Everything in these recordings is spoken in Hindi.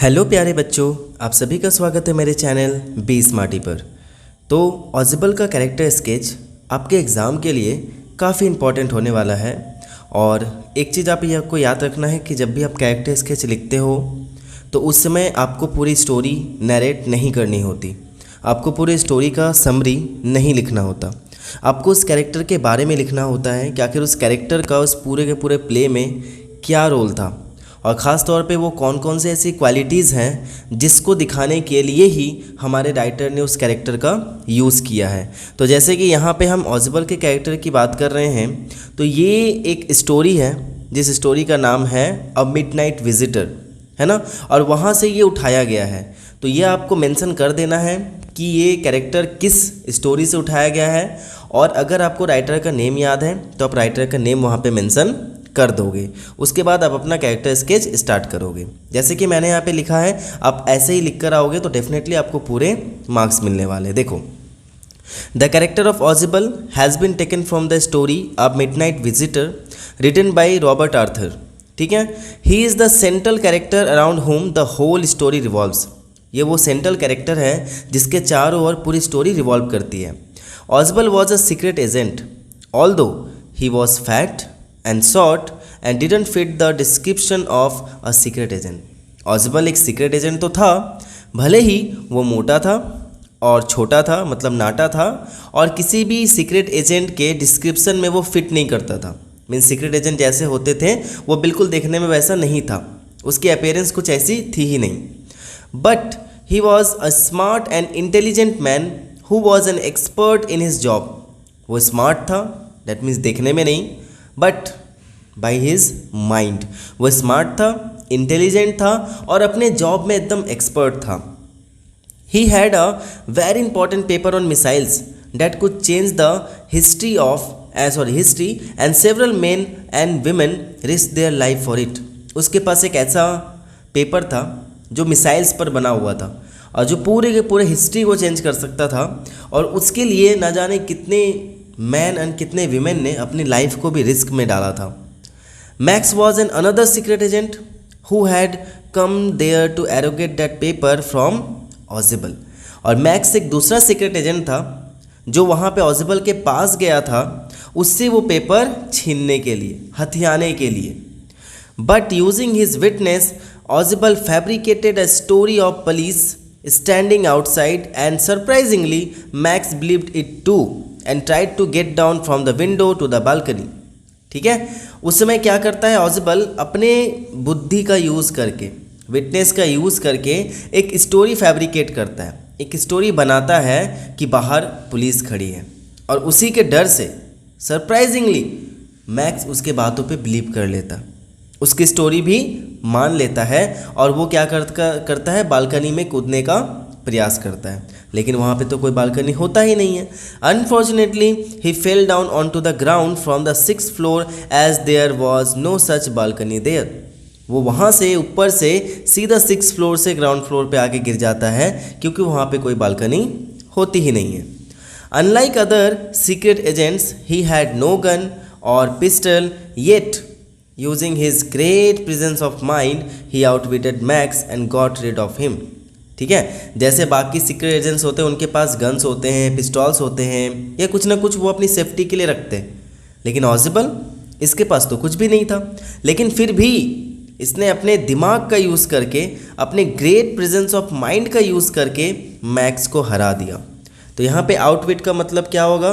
हेलो प्यारे बच्चों, आप सभी का स्वागत है मेरे चैनल बी स्मार्टी पर। तो ऑजिबल का कैरेक्टर स्केच आपके एग्ज़ाम के लिए काफ़ी इम्पॉर्टेंट होने वाला है। और एक चीज़ आपको याद रखना है कि जब भी आप कैरेक्टर स्केच लिखते हो तो उस समय आपको पूरी स्टोरी नरेट नहीं करनी होती, आपको पूरी स्टोरी का समरी नहीं लिखना होता। आपको उस कैरेक्टर के बारे में लिखना होता है कि आखिर उस कैरेक्टर का उस पूरे के पूरे प्ले में क्या रोल था, और ख़ास तौर पे वो कौन कौन से ऐसी क्वालिटीज़ हैं जिसको दिखाने के लिए ही हमारे राइटर ने उस कैरेक्टर का यूज़ किया है। तो जैसे कि यहाँ पे हम ऑजिबल के कैरेक्टर की बात कर रहे हैं, तो ये एक स्टोरी है जिस स्टोरी का नाम है अ मिडनाइट विजिटर, है ना। और वहाँ से ये उठाया गया है। तो ये आपको मेंशन कर देना है कि ये कैरेक्टर किस स्टोरी से उठाया गया है, और अगर आपको राइटर का नेम याद है तो आप राइटर का नेम वहाँ पे मेंशन कर दोगे। उसके बाद आप अपना कैरेक्टर स्केच स्टार्ट करोगे। जैसे कि मैंने यहाँ पे लिखा है, आप ऐसे ही लिख कर आओगे तो डेफिनेटली आपको पूरे मार्क्स मिलने वाले। देखो, the character of Ausable has been taken from the story a midnight visitor written by Robert Arthur. ठीक है, he is the central character around whom the whole story revolves. ये वो सेंट्रल कैरेक्टर है जिसके चारों ओर पूरी स्टोरी रिवॉल्व करती है। Ausable was a secret agent, although he was fat and short and didn't fit the description of a secret agent। ऑजिबल एक सीक्रेट एजेंट तो था, भले ही वो मोटा था और छोटा था, मतलब नाटा था, और किसी भी सीक्रेट एजेंट के डिस्क्रिप्शन में वो फिट नहीं करता था। मीन्स सीक्रेट एजेंट जैसे होते थे वो बिल्कुल देखने में वैसा नहीं था, उसकी अपीयरेंस कुछ ऐसी थी ही नहीं। But he was a smart and intelligent man who was an expert in his job. वो स्मार्ट था, डेट मीन्स देखने में नहीं, बट बाई हिज माइंड। वो स्मार्ट था, इंटेलिजेंट था और अपने जॉब में एकदम एक्सपर्ट था। He had a very important paper on missiles that could change the history and several men and women risk their life for it. उसके पास एक ऐसा पेपर था जो मिसाइल्स पर बना हुआ था और जो पूरे के पूरे हिस्ट्री को चेंज कर सकता था, और उसके लिए ना जाने कितने मैन एंड कितने विमेन ने अपनी लाइफ को भी रिस्क में डाला था। Max was an another secret agent who had come there to arrogate that paper from Ausable. और मैक्स एक दूसरा सीक्रेट एजेंट था जो वहाँ पे ऑजिबल के पास गया था उससे वो पेपर छीनने के लिए, हथियाने के लिए। But using his witness Ausable fabricated a story of police standing outside and surprisingly Max believed it too and tried to get down from the window to the balcony. ठीक है, उस समय क्या करता है ऑजिबल, अपने बुद्धि का यूज़ करके, विटनेस का यूज़ करके एक स्टोरी फैब्रिकेट करता है, एक स्टोरी बनाता है कि बाहर पुलिस खड़ी है, और उसी के डर से सरप्राइजिंगली मैक्स उसके बातों पे बिलीव कर लेता, उसकी स्टोरी भी मान लेता है, और वो क्या करता है, बालकनी में कूदने का प्रयास करता है। लेकिन वहाँ पे तो कोई बालकनी होता ही नहीं है। Unfortunately he fell down on to the ground from the 6th floor as there was no such balcony there. वो वहाँ से ऊपर से सीधा 6th फ्लोर से ग्राउंड फ्लोर पे आके गिर जाता है, क्योंकि वहाँ पे कोई बालकनी होती ही नहीं है। Unlike other secret agents he had no gun और pistol, yet using his great presence of mind he outwitted Max and got rid of him. ठीक है, जैसे बाकी सीक्रेट एजेंट्स होते हैं उनके पास गन्स होते हैं, पिस्टॉल्स होते हैं, या कुछ ना कुछ वो अपनी सेफ्टी के लिए रखते हैं, लेकिन ऑजिबल इसके पास तो कुछ भी नहीं था। लेकिन फिर भी इसने अपने दिमाग का यूज़ करके, अपने ग्रेट प्रेजेंस ऑफ माइंड का यूज़ करके मैक्स को हरा दिया। तो यहाँ पे आउटविट का मतलब क्या होगा,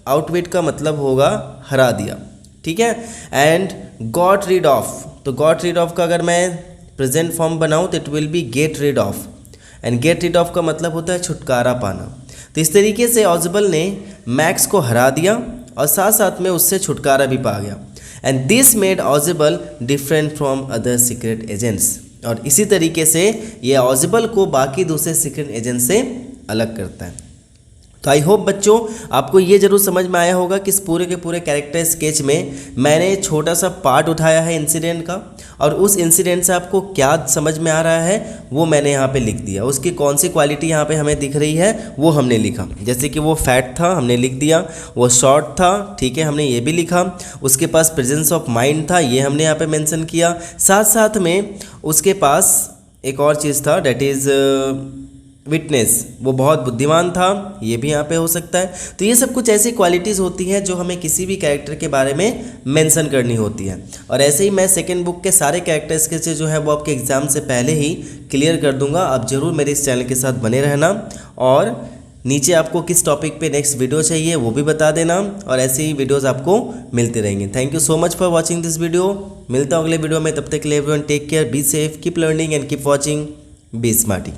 आउटविट का मतलब होगा हरा दिया। ठीक है, एंड गॉट रीड ऑफ, तो गॉट रीड ऑफ का अगर मैं प्रेजेंट फॉर्म बनाऊँ तो it will be get rid of, and get rid of का मतलब होता है छुटकारा पाना। तो इस तरीके से ऑजिबल ने मैक्स को हरा दिया और साथ साथ में उससे छुटकारा भी पा गया। And this made Ausable different from other secret agents. और इसी तरीके से ये ऑजिबल को बाकी दूसरे सीक्रेट एजेंट से अलग करता है। तो आई होप बच्चों आपको ये ज़रूर समझ में आया होगा कि इस पूरे के पूरे कैरेक्टर स्केच में मैंने छोटा सा पार्ट उठाया है इंसिडेंट का, और उस इंसिडेंट से आपको क्या समझ में आ रहा है वो मैंने यहाँ पे लिख दिया। उसकी कौन सी क्वालिटी यहाँ पे हमें दिख रही है वो हमने लिखा। जैसे कि वो फैट था, हमने लिख दिया। वो शॉर्ट था, ठीक है, हमने ये भी लिखा। उसके पास प्रेजेंस ऑफ माइंड था, ये हमने यहाँ पे मेंशन किया। साथ साथ में उसके पास एक और चीज़ था, डेट इज़ विटनेस, वो बहुत बुद्धिमान था, ये भी यहाँ पे हो सकता है। तो ये सब कुछ ऐसी क्वालिटीज़ होती हैं जो हमें किसी भी कैरेक्टर के बारे में मेंशन करनी होती है। और ऐसे ही मैं सेकेंड बुक के सारे कैरेक्टर स्केचेस जो है वो आपके एग्ज़ाम से पहले ही क्लियर कर दूंगा। आप ज़रूर मेरे इस चैनल के साथ बने रहना, और नीचे आपको किस टॉपिक पे नेक्स्ट वीडियो चाहिए वो भी बता देना, और ऐसे ही वीडियोज़ आपको मिलते रहेंगे। Thank you so much for watching this video. मिलता हूँ अगले वीडियो में, तब तक के लिए everyone take care, be safe, keep learning and keep watching be smarty.